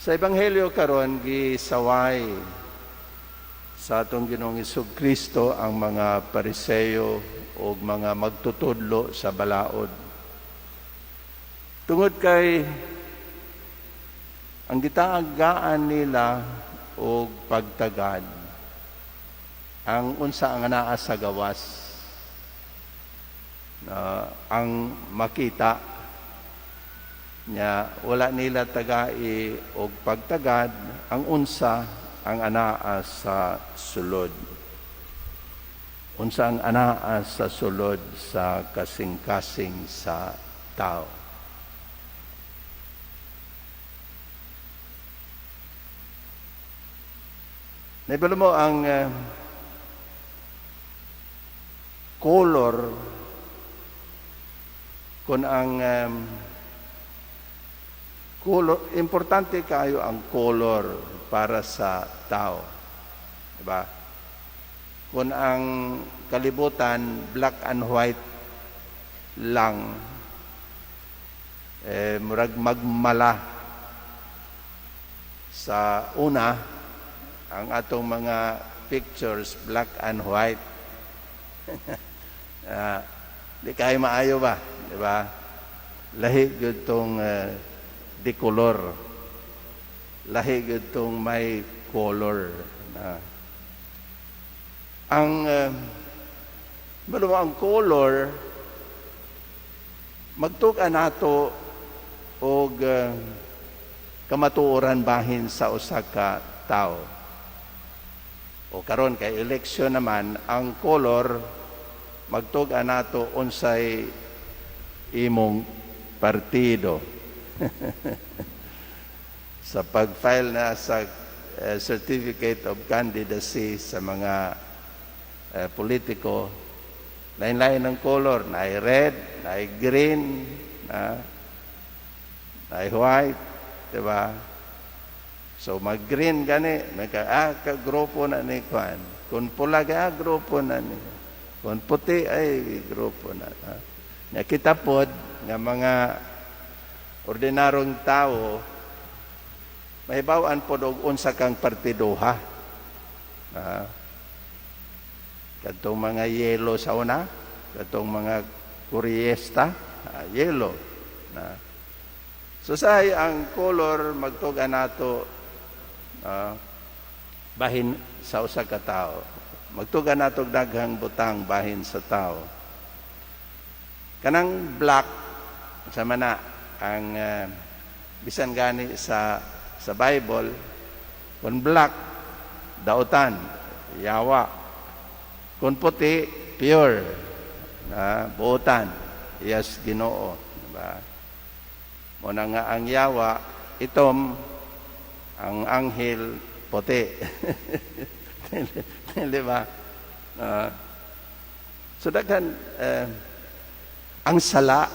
Sa Ebanghelyo karon gisaway sa atong Ginoong Kristo ang mga Pariseo o mga magtutudlo sa balaod. Tungod kay ang gitaagaan nila o pagtagad ang unsa ang anaa sa gawas ang makita nya wala nila tagai og pagtagad ang unsa ang anaa sa sulod. Unsa ang anaa sa sulod sa kasing-kasing sa tao. Naibalo mo ang color kung ang color, importante kayo ang color para sa tao. Diba? Kung ang kalibutan, black and white lang, murag magmala sa una, ang atong mga pictures, black and white. Di kayo maayo ba? Diba? Lahi yun itong decolor. Lahi yun itong may color. Ang color, magtukan nato og kamatuoran bahin sa usa ka tao. O karon kay eleksyon naman, ang color magtukan nato unsay imong partido. Sa pag-file na sa certificate of candidacy sa mga politiko, lain-lain ng color, na red, na green, na white, diba? So mag-green gani, ka-grupo na ni Kwan. Kung pula grupo na ni. Kung puti ay grupo na. Nakita pod nga mga ordinarong tao, mahibawan po og unsa kang partiduha. Katong mga yelo sa una, katong mga kuryesta, yelo. So say ang color magtuga nato bahin sa usa ka tao. Magtuga nato daghang butang bahin sa tao. Kanang black sa mana ang bisan gani sa Bible, kung black, dautan, yawa. Kung puti, pure, buotan, yes, Ginoo. Diba? Muna nga ang yawa, itom, ang anghel, puti. Diba? So daghan, ang sala,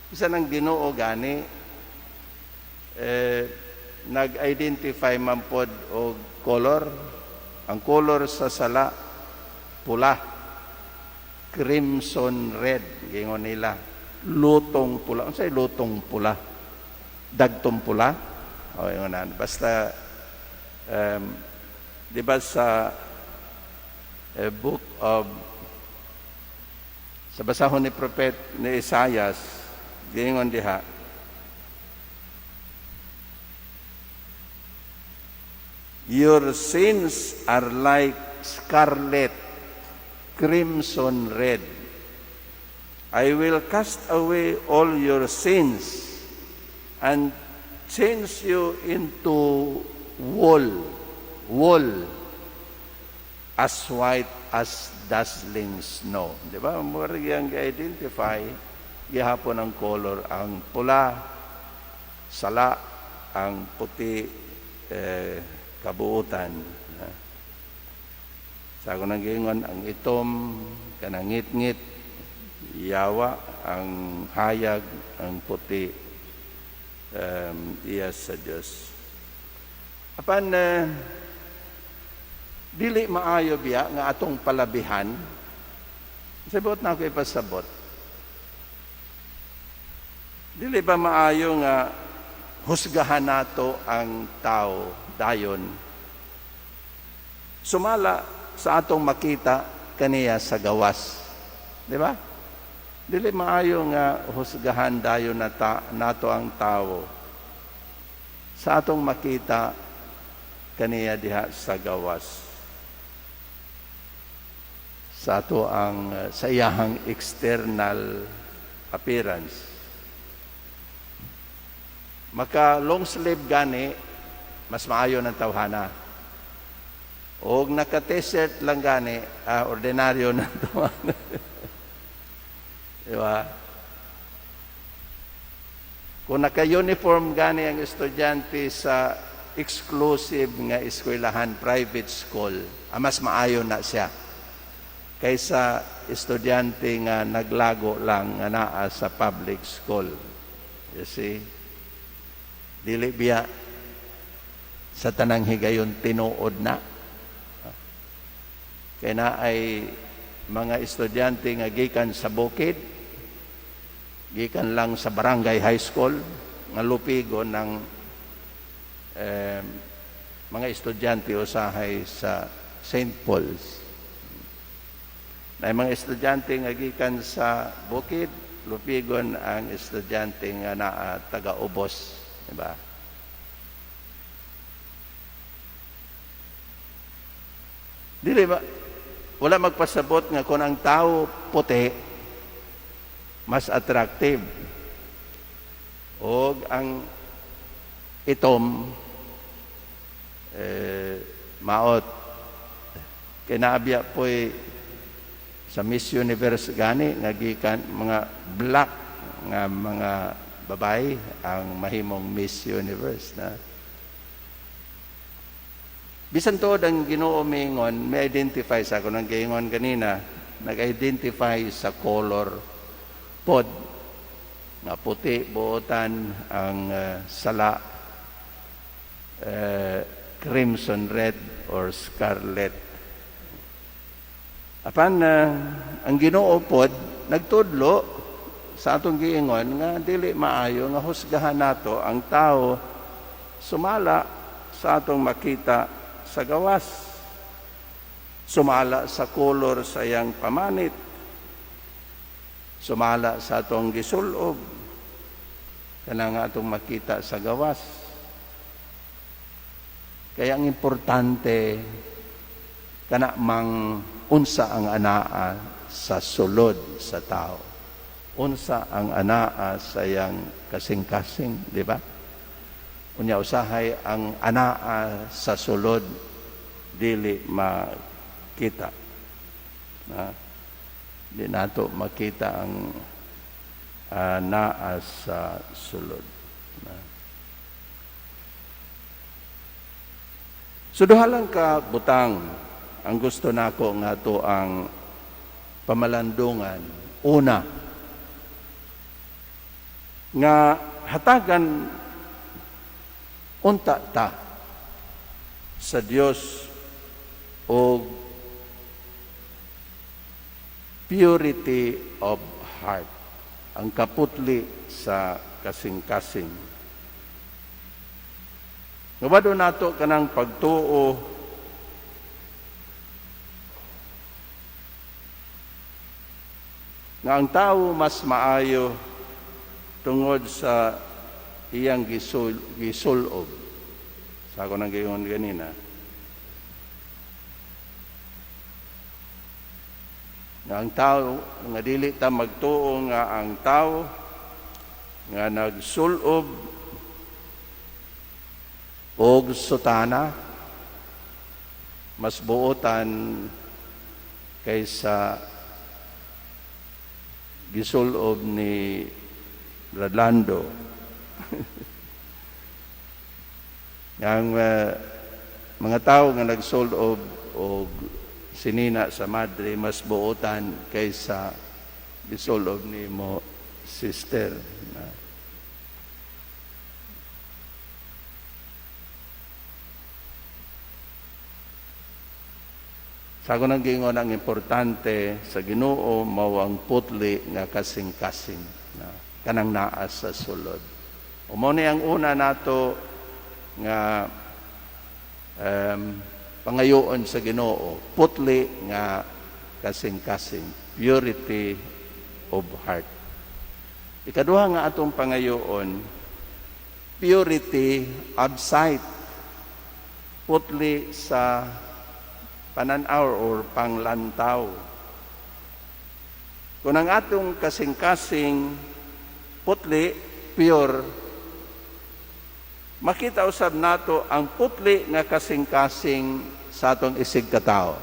isa ng Ginoo gani, nag-identify man pod og color. Ang color sa sala, pula. Crimson red, gingon nila. Lutong pula. Ano sa'y lutong pula? Dagtong pula? O, yun na. Basta, di ba sa book of, sa basahon ni Prophet ni Isaias, gingon diha, your sins are like scarlet, crimson red. I will cast away all your sins and change you into wool, as white as dazzling snow. Di ba? Mura yung i-identify, gihapon ang color, ang pula, sala, ang puti, kabuutan. Sa ako nang gingon, ang itom, kanang ngit-ngit, yawa, ang hayag, ang puti, iyas sa Diyos. Apan, dili maayo biya nga atong palabihan. Sabot na ako ipasabot. Dili ba maayo nga husgahan nato ang tao dayon sumala sa atong makita kaniya sa gawas. Di ba? Dili maayo nga husgahan dayon nato ang tao sa atong makita kaniya diha sa gawas. Sa ato ang sa iyahang external appearance. Maka long sleeve gani mas maayo ng tawhana. O naka-t-shirt lang gani, ordinaryo na to. Diba? Kung naka-uniform gani ang estudyante sa exclusive nga eskwelahan, private school, mas maayo na siya kaysa estudyante nga naglago lang nga naa sa public school. You see? Dili biya sa tanang higayon tinuod na. Kaya na ay mga estudyante nga gikan sa bukid, gikan lang sa barangay high school, nga lupigon ng mga estudyante usahay sa St. Paul's. Na mga estudyante nga gikan sa bukid, lupigon ang estudyante nga naa taga-ubos. Diba? Dili ba? Wala magpasabot nga kung ang tao puti, mas attractive. O ang itom, maot. Kinaabya po'y sa Miss Universe gani nga gikan mga black nga mga babae ang mahimong Miss Universe na bisan to ang Ginoo mingon may identify sa ako nang giingon kanina, nag-identify sa color pod nga puti buotan ang sala crimson red or scarlet. Apan ang Ginoo pod nagtudlo sa atong giingon nga dili maayo nga husgahan nato ang tao sumala sa atong makita sa gawas, sumala sa kolor sa iyang pamanit, sumala sa atong gisulob kana nga atong makita sa gawas. Kaya ang importante kana mang unsa ang anaa sa sulod sa tao. Unsa ang anaa sa iyang kasing-kasing, di ba? Unya usahay ang anaa sa sulod dili makita. Di nato makita ang anaa sa sulod. So duha lang ka butang ang gusto nako nga to ang pamalandungan. Una, nga hatagan unta ta sa Dios o purity of heart, ang kaputli sa kasing-kasing. Ngabado nato kanang pagtuo nga ang tao mas maayo tungod sa iyang gisulob. Sa ako nang gayon ganina. Nga ang tao, nga dili ta magtuo nga ang tao nga nagsulob og sutana mas buotan kaysa gisulob ni Rolando. Ang mga tao nga nagsulob o sinina sa madre mas buotan kaysa gisulob ni mo sister. Sa ako nang gingon ang importante sa Ginoo mao ang putli nga kasing-kasing na kanang naa sa sulod. Mao ni ang una nato nga pangayoon sa Ginoo, putli nga kasing-kasing, purity of heart. Ikaduha nga atong pangayoon, purity of sight, putli sa pananaw or panglantaw. Kung ang atong kasing-kasing putli, pure, makita usab nato ang putli nga kasing-kasing sa atong isig katao.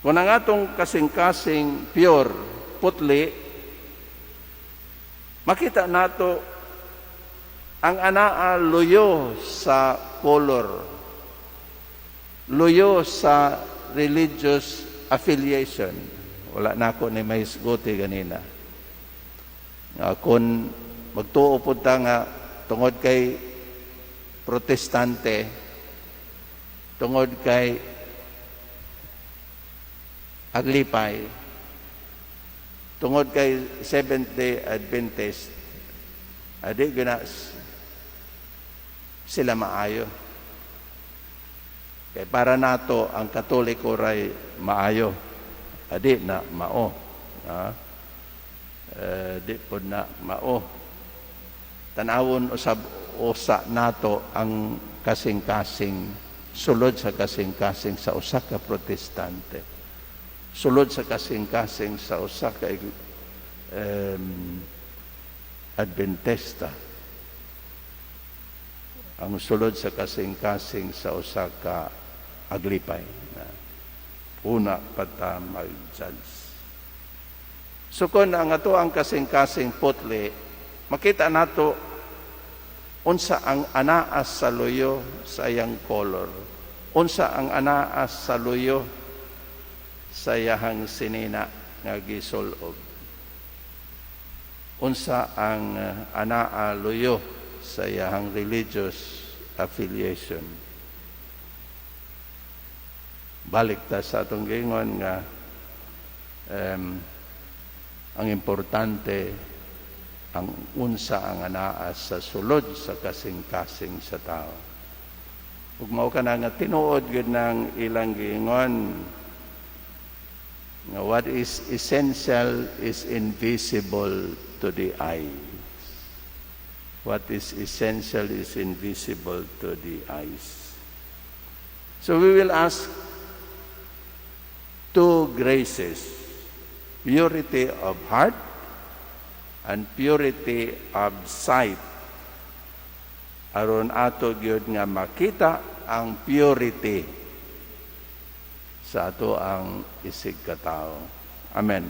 Kung ang atong kasing-kasing pure, putli, makita nato ang anaa luyo sa color, luyo sa religious affiliation. Wala na ako ni may isguti ganina. Kung magtuo po ta nga tungod kay protestante, tungod kay aglipay, tungod kay Seventh-day Adventist, adi gina sila maayo. Kay para nato ang Katoliko ray maayo. Adi na mao. Di po na mao. Tanawon usab usa nato ang kasing-kasing, sulod sa kasing-kasing sa usa ka protestante. Sulod sa kasing-kasing sa usa ka Adventista. Ang sulod sa kasing-kasing sa usa ka aglipay. Una pata mag-judge. So kung ang ato ang kasing-kasing putli, makita nato unsa ang anaas sa luyo sa iyang color, unsa ang anaas sa luyo sa iyang sinina nga gisul-ob, unsa ang anaa luyo sa iyang religious affiliation. Balik ta sa atong gingon nga ang importante ang unsa ang anaas sa sulod sa kasing-kasing sa tao. Ug mao kana nga tinuod gid ng ilang gingon nga what is essential is invisible to the eyes. What is essential is invisible to the eyes. So we will ask two graces, purity of heart and purity of sight. Aron ato gyud nga makita ang purity sa ato ang isig katao. Amen.